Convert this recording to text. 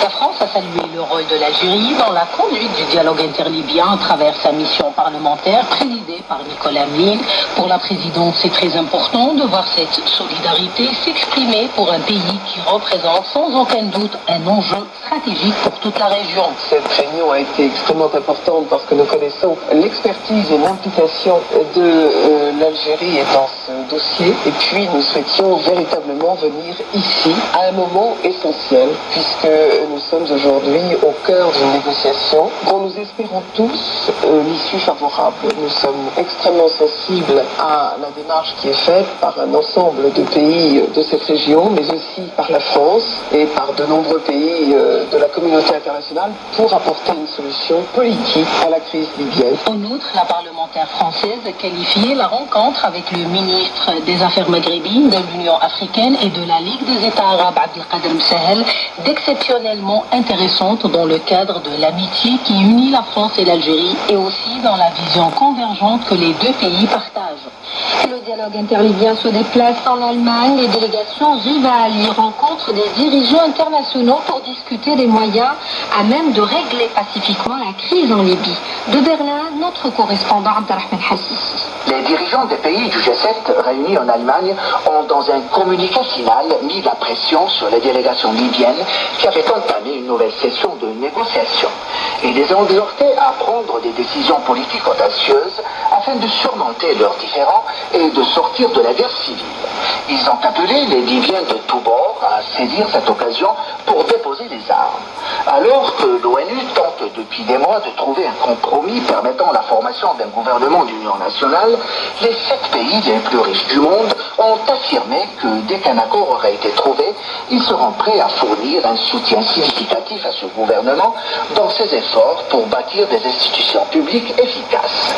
La France a salué le rôle de l'Algérie dans la conduite du dialogue interlibyen à travers sa mission parlementaire présidée par Nicolas Mine. Pour la présidente, c'est très important de voir cette solidarité s'exprimer pour un pays qui représente sans aucun doute un enjeu stratégique pour toute la région. Cette réunion a été extrêmement importante parce que nous connaissons l'expertise et l'implication de l'Algérie dans ce dossier. Et puis nous souhaitions véritablement venir ici à un moment essentiel puisque nous sommes aujourd'hui au cœur d'une négociation dont nous espérons tous l'issue favorable. Nous sommes extrêmement sensibles à la démarche qui est faite par un ensemble de pays de cette région, mais aussi par la France et par de nombreux pays de la communauté internationale pour apporter une solution politique à la crise libyenne. En outre, la parlementaire française a qualifié la rencontre avec le ministre des Affaires maghrébines de l'Union africaine et de la Ligue des États arabes Abdelkader Msahel d'exceptionnellement intéressante dans le cadre de l'amitié qui unit la France et l'Algérie et aussi dans la vision convergente que les deux pays partagent. Le dialogue interlibyen se déplace en Allemagne. Les délégations rivales y rencontrent des dirigeants internationaux pour discuter des moyens à même de régler pacifiquement la crise en Libye. De Berlin, notre correspondant Abdelrahman Hassisi. Les dirigeants des pays du G7 réunis en Allemagne ont, dans un communiqué final, mis la pression sur les délégations libyennes qui avaient entamé une nouvelle session de négociation et les ont exhortés à prendre des décisions politiques audacieuses afin de surmonter leurs différends et de sortir de la guerre civile. Ils ont appelé les Libyens de tous bords à saisir cette occasion pour déposer les armes. Alors que l'ONU tente depuis des mois de trouver un compromis permettant la formation d'un gouvernement d'union nationale, les 7 pays les plus riches du monde ont affirmé que dès qu'un accord aurait été trouvé, ils seront prêts à fournir un soutien significatif à ce gouvernement dans ses efforts pour bâtir des institutions publiques efficaces.